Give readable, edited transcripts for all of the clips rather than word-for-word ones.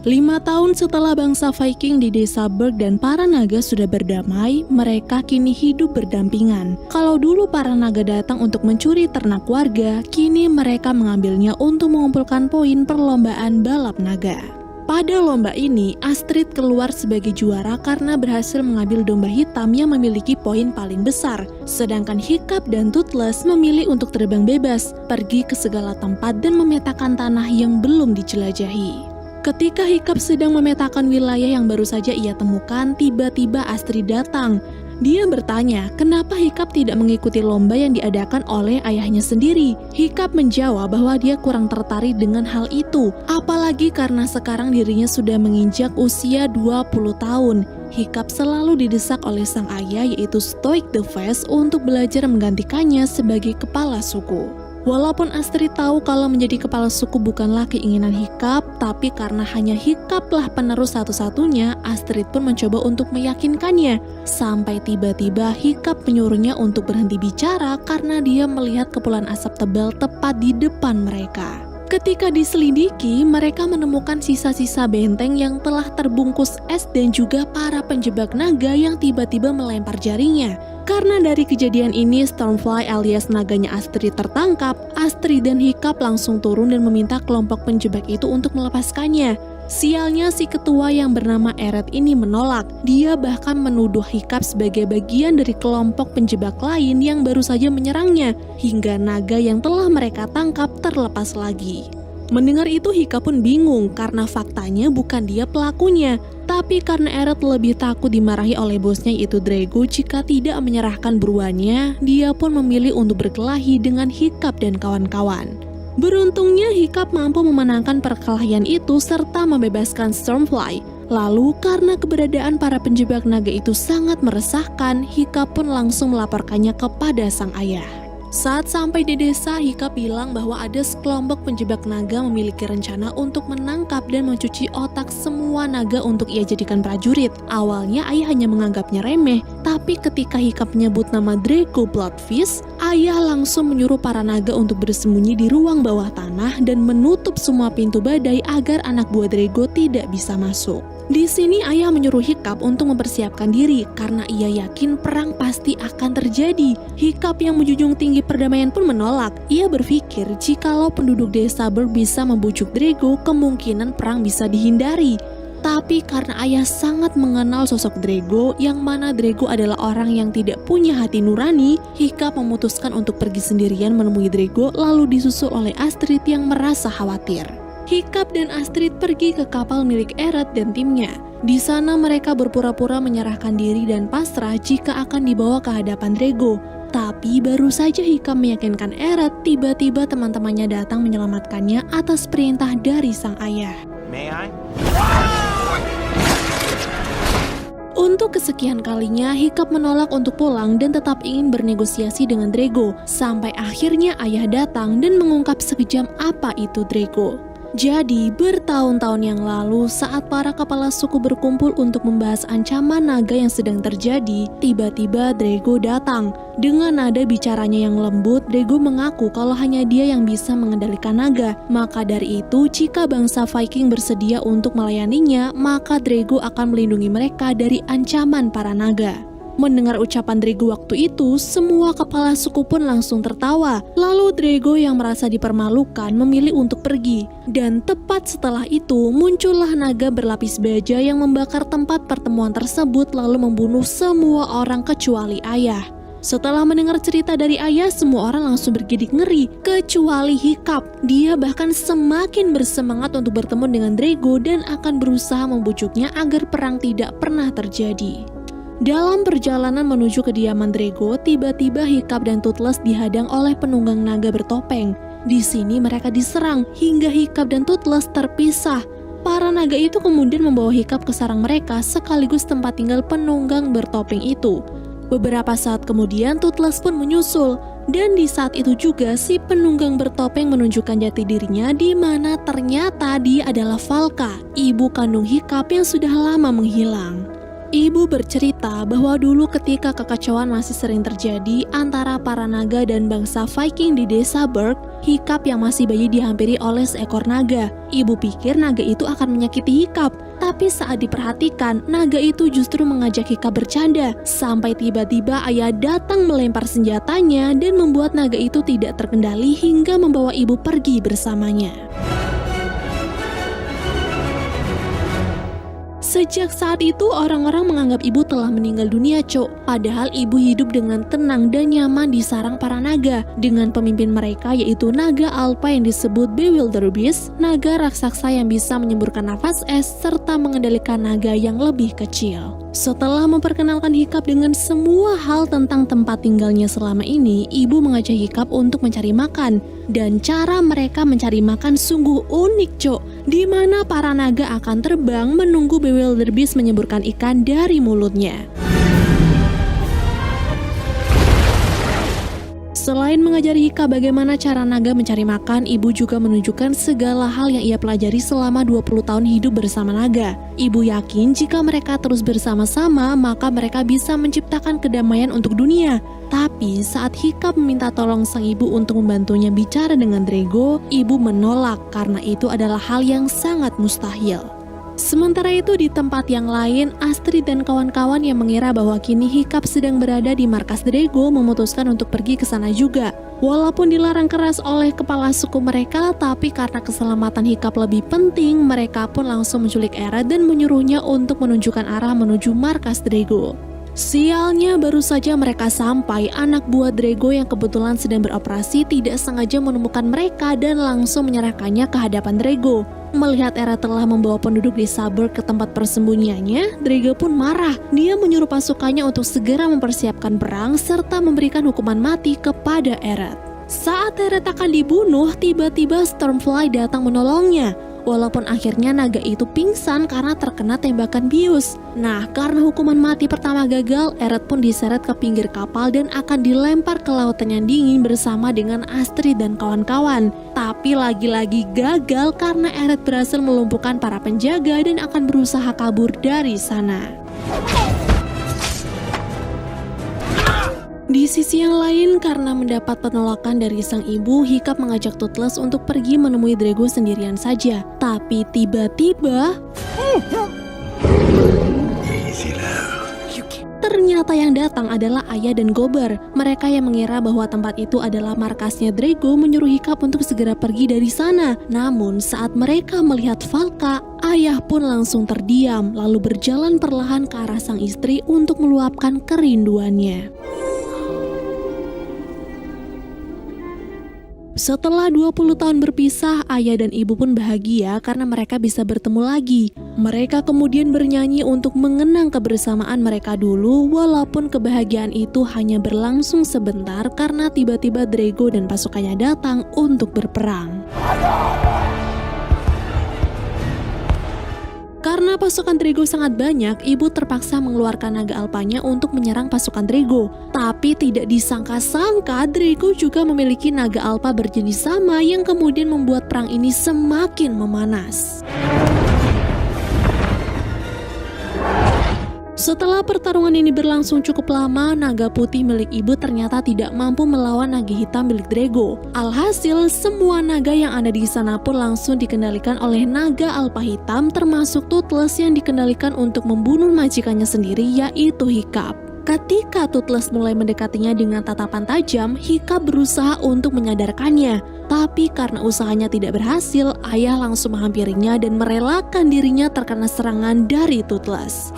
5 tahun setelah bangsa Viking di desa Berg dan para naga sudah berdamai, mereka kini hidup berdampingan. Kalau dulu para naga datang untuk mencuri ternak warga, kini mereka mengambilnya untuk mengumpulkan poin perlombaan balap naga. Pada lomba ini, Astrid keluar sebagai juara karena berhasil mengambil domba hitam yang memiliki poin paling besar. Sedangkan Hiccup dan Toothless memilih untuk terbang bebas, pergi ke segala tempat dan memetakan tanah yang belum dijelajahi. Ketika Hiccup sedang memetakan wilayah yang baru saja ia temukan, tiba-tiba Astrid datang. Dia bertanya, kenapa Hiccup tidak mengikuti lomba yang diadakan oleh ayahnya sendiri? Hiccup menjawab bahwa dia kurang tertarik dengan hal itu, apalagi karena sekarang dirinya sudah menginjak usia 20 tahun. Hiccup selalu didesak oleh sang ayah yaitu Stoic the Vast untuk belajar menggantikannya sebagai kepala suku. Walaupun Astrid tahu kalau menjadi kepala suku bukanlah keinginan Hiccup, tapi karena hanya Hiccup lah penerus satu-satunya, Astrid pun mencoba untuk meyakinkannya. Sampai tiba-tiba Hiccup menyuruhnya untuk berhenti bicara karena dia melihat kepulan asap tebal tepat di depan mereka. Ketika diselidiki, mereka menemukan sisa-sisa benteng yang telah terbungkus es dan juga para penjebak naga yang tiba-tiba melempar jaringnya. Karena dari kejadian ini, Stormfly alias naganya Astrid tertangkap, Astrid dan Hiccup langsung turun dan meminta kelompok penjebak itu untuk melepaskannya. Sialnya si ketua yang bernama Eret ini menolak. Dia bahkan menuduh Hiccup sebagai bagian dari kelompok penjebak lain yang baru saja menyerangnya, hingga naga yang telah mereka tangkap terlepas lagi. Mendengar itu Hiccup pun bingung karena faktanya bukan dia pelakunya. Tapi karena Eret lebih takut dimarahi oleh bosnya yaitu Drago jika tidak menyerahkan buruannya, dia pun memilih untuk berkelahi dengan Hiccup dan kawan-kawan. Beruntungnya Hiccup mampu memenangkan perkelahian itu serta membebaskan Stormfly. Lalu karena keberadaan para penjebak naga itu sangat meresahkan, Hiccup pun langsung melaporkannya kepada sang ayah. Saat sampai di desa, Hiccup bilang bahwa ada sekelompok penjebak naga memiliki rencana untuk menangkap dan mencuci otak semua naga untuk ia jadikan prajurit. Awalnya ayah hanya menganggapnya remeh, tapi ketika Hiccup menyebut nama Draco Bloodfist, ayah langsung menyuruh para naga untuk bersembunyi di ruang bawah tanah dan menutup semua pintu badai agar anak buah Drago tidak bisa masuk. Di sini ayah menyuruh Hiccup untuk mempersiapkan diri karena ia yakin perang pasti akan terjadi. Hiccup yang menjunjung tinggi perdamaian pun menolak. Ia berpikir jikalau penduduk desa Berg bisa membujuk Drago, kemungkinan perang bisa dihindari. Tapi karena ayah sangat mengenal sosok Drago, yang mana Drago adalah orang yang tidak punya hati nurani, Hiccup memutuskan untuk pergi sendirian menemui Drago lalu disusul oleh Astrid yang merasa khawatir. Hiccup dan Astrid pergi ke kapal milik Eret dan timnya. Di sana mereka berpura-pura menyerahkan diri dan pasrah jika akan dibawa ke hadapan Drago. Tapi baru saja Hiccup meyakinkan Eret, tiba-tiba teman-temannya datang menyelamatkannya atas perintah dari sang ayah. May I? Untuk kesekian kalinya, Hiccup menolak untuk pulang dan tetap ingin bernegosiasi dengan Drago. Sampai akhirnya ayah datang dan mengungkap sekejam apa itu Drago. Jadi, bertahun-tahun yang lalu saat para kepala suku berkumpul untuk membahas ancaman naga yang sedang terjadi, tiba-tiba Drago datang. Dengan nada bicaranya yang lembut, Drago mengaku kalau hanya dia yang bisa mengendalikan naga. Maka dari itu, jika bangsa Viking bersedia untuk melayaninya, maka Drago akan melindungi mereka dari ancaman para naga. Mendengar ucapan Drago waktu itu, semua kepala suku pun langsung tertawa. Lalu Drago yang merasa dipermalukan memilih untuk pergi. Dan tepat setelah itu, muncullah naga berlapis baja yang membakar tempat pertemuan tersebut lalu membunuh semua orang kecuali ayah. Setelah mendengar cerita dari ayah, semua orang langsung bergidik ngeri, kecuali Hiccup. Dia bahkan semakin bersemangat untuk bertemu dengan Drago dan akan berusaha membujuknya agar perang tidak pernah terjadi. Dalam perjalanan menuju kediaman Drago, tiba-tiba Hiccup dan Toothless dihadang oleh penunggang naga bertopeng. Di sini mereka diserang hingga Hiccup dan Toothless terpisah. Para naga itu kemudian membawa Hiccup ke sarang mereka sekaligus tempat tinggal penunggang bertopeng itu. Beberapa saat kemudian Toothless pun menyusul. Dan di saat itu juga si penunggang bertopeng menunjukkan jati dirinya di mana ternyata dia adalah Valka, ibu kandung Hiccup yang sudah lama menghilang. Ibu bercerita bahwa dulu ketika kekacauan masih sering terjadi antara para naga dan bangsa Viking di desa Berg, Hiccup yang masih bayi dihampiri oleh seekor naga. Ibu pikir naga itu akan menyakiti Hiccup, tapi saat diperhatikan, naga itu justru mengajak Hiccup bercanda, sampai tiba-tiba ayah datang melempar senjatanya dan membuat naga itu tidak terkendali hingga membawa ibu pergi bersamanya. Sejak saat itu orang-orang menganggap ibu telah meninggal dunia, Padahal ibu hidup dengan tenang dan nyaman di sarang para naga dengan pemimpin mereka yaitu naga alpha yang disebut Bewilderbeast, naga raksasa yang bisa menyemburkan nafas es serta mengendalikan naga yang lebih kecil. Setelah memperkenalkan Hiccup dengan semua hal tentang tempat tinggalnya selama ini, ibu mengajak Hiccup untuk mencari makan. Dan cara mereka mencari makan sungguh unik, di mana para naga akan terbang menunggu Bewilderbeast menyemburkan ikan dari mulutnya. Selain mengajari Hiccup bagaimana cara naga mencari makan, ibu juga menunjukkan segala hal yang ia pelajari selama 20 tahun hidup bersama naga. Ibu yakin jika mereka terus bersama-sama, maka mereka bisa menciptakan kedamaian untuk dunia. Tapi saat Hiccup meminta tolong sang ibu untuk membantunya bicara dengan Drago, ibu menolak karena itu adalah hal yang sangat mustahil. Sementara itu di tempat yang lain, Astrid dan kawan-kawan yang mengira bahwa kini Hiccup sedang berada di markas Drago memutuskan untuk pergi ke sana juga. Walaupun dilarang keras oleh kepala suku mereka, tapi karena keselamatan Hiccup lebih penting, mereka pun langsung menculik Eret dan menyuruhnya untuk menunjukkan arah menuju markas Drago. Sialnya, baru saja mereka sampai, anak buah Drago yang kebetulan sedang beroperasi tidak sengaja menemukan mereka dan langsung menyerahkannya ke hadapan Drago. Melihat Eret telah membawa penduduk desa Berg ke tempat persembunyiannya, Drago pun marah. Dia menyuruh pasukannya untuk segera mempersiapkan perang serta memberikan hukuman mati kepada Eret. Saat Eret akan dibunuh, tiba-tiba Stormfly datang menolongnya. Walaupun akhirnya naga itu pingsan karena terkena tembakan bius. Nah, karena hukuman mati pertama gagal, Eret pun diseret ke pinggir kapal dan akan dilempar ke lautan yang dingin bersama dengan Astrid dan kawan-kawan. Tapi lagi-lagi gagal karena Eret berhasil melumpuhkan para penjaga dan akan berusaha kabur dari sana. Di sisi yang lain, karena mendapat penolakan dari sang ibu, Hiccup mengajak Toothless untuk pergi menemui Drago sendirian saja. Tapi tiba-tiba, ternyata yang datang adalah Ayah dan Gober. Mereka yang mengira bahwa tempat itu adalah markasnya Drago menyuruh Hiccup untuk segera pergi dari sana. Namun saat mereka melihat Valka, Ayah pun langsung terdiam, lalu berjalan perlahan ke arah sang istri untuk meluapkan kerinduannya. Setelah 20 tahun berpisah, ayah dan ibu pun bahagia karena mereka bisa bertemu lagi. Mereka kemudian bernyanyi untuk mengenang kebersamaan mereka dulu, walaupun kebahagiaan itu hanya berlangsung sebentar karena tiba-tiba Drago dan pasukannya datang untuk berperang. Karena pasukan Drago sangat banyak, ibu terpaksa mengeluarkan naga alpanya untuk menyerang pasukan Drago. Tapi tidak disangka-sangka, Drago juga memiliki naga alpa berjenis sama yang kemudian membuat perang ini semakin memanas. Setelah pertarungan ini berlangsung cukup lama, naga putih milik ibu ternyata tidak mampu melawan naga hitam milik Drago. Alhasil, semua naga yang ada di sana pun langsung dikendalikan oleh naga alpa hitam, termasuk Toothless yang dikendalikan untuk membunuh majikannya sendiri, yaitu Hiccup. Ketika Toothless mulai mendekatinya dengan tatapan tajam, Hiccup berusaha untuk menyadarkannya. Tapi karena usahanya tidak berhasil, ayah langsung menghampirinya dan merelakan dirinya terkena serangan dari Toothless.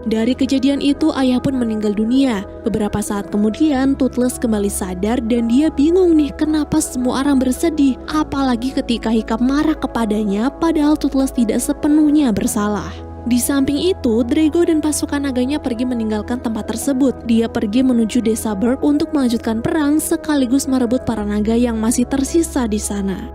Dari kejadian itu, ayah pun meninggal dunia. Beberapa saat kemudian, Toothless kembali sadar dan dia bingung nih kenapa semua orang bersedih. Apalagi ketika Hiccup marah kepadanya, padahal Toothless tidak sepenuhnya bersalah. Di samping itu, Drago dan pasukan naganya pergi meninggalkan tempat tersebut. Dia pergi menuju desa Berg untuk melanjutkan perang sekaligus merebut para naga yang masih tersisa di sana.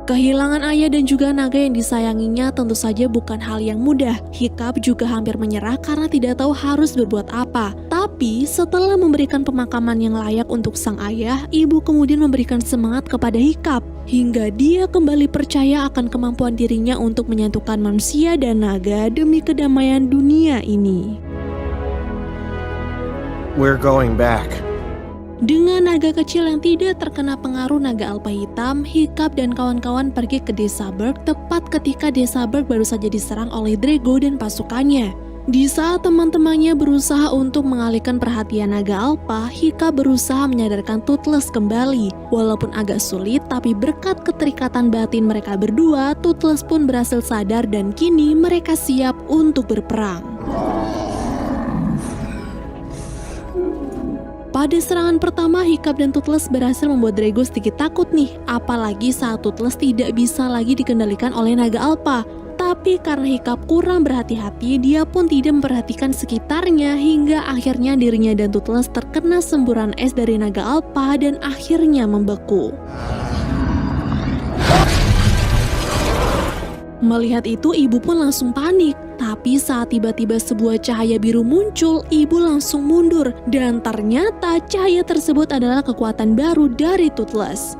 Kehilangan ayah dan juga naga yang disayanginya tentu saja bukan hal yang mudah. Hiccup juga hampir menyerah karena tidak tahu harus berbuat apa. Tapi setelah memberikan pemakaman yang layak untuk sang ayah, ibu kemudian memberikan semangat kepada Hiccup hingga dia kembali percaya akan kemampuan dirinya untuk menyatukan manusia dan naga demi kedamaian dunia ini. We're going back. Dengan naga kecil yang tidak terkena pengaruh naga alpa hitam, Hiccup dan kawan-kawan pergi ke desa Berg tepat ketika desa Berg baru saja diserang oleh Drago dan pasukannya. Di saat teman-temannya berusaha untuk mengalihkan perhatian naga alpa, Hiccup berusaha menyadarkan Toothless kembali. Walaupun agak sulit, tapi berkat keterikatan batin mereka berdua, Toothless pun berhasil sadar dan kini mereka siap untuk berperang. Pada serangan pertama, Hiccup dan Toothless berhasil membuat Drago sedikit takut nih, apalagi saat Toothless tidak bisa lagi dikendalikan oleh naga alpa. Tapi karena Hiccup kurang berhati-hati, dia pun tidak memperhatikan sekitarnya hingga akhirnya dirinya dan Toothless terkena semburan es dari naga alpa dan akhirnya membeku. Melihat itu, ibu pun langsung panik. Tapi saat tiba-tiba sebuah cahaya biru muncul, ibu langsung mundur. Dan ternyata cahaya tersebut adalah kekuatan baru dari Toothless.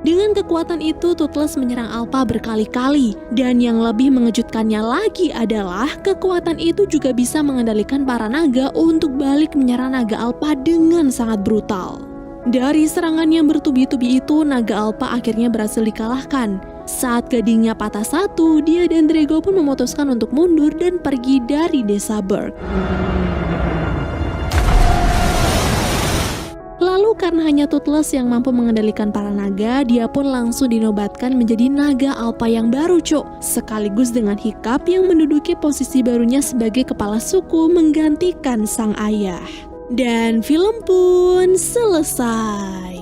Dengan kekuatan itu, Toothless menyerang Alpha berkali-kali. Dan yang lebih mengejutkannya lagi adalah kekuatan itu juga bisa mengendalikan para naga untuk balik menyerang naga Alpha dengan sangat brutal. Dari serangan yang bertubi-tubi itu, naga Alpha akhirnya berhasil dikalahkan. Saat gadingnya patah satu, dia dan Drago pun memutuskan untuk mundur dan pergi dari desa Berg. Lalu karena hanya Toothless yang mampu mengendalikan para naga, dia pun langsung dinobatkan menjadi naga Alpha yang baru, sekaligus dengan Hiccup yang menduduki posisi barunya sebagai kepala suku menggantikan sang ayah. Dan film pun selesai.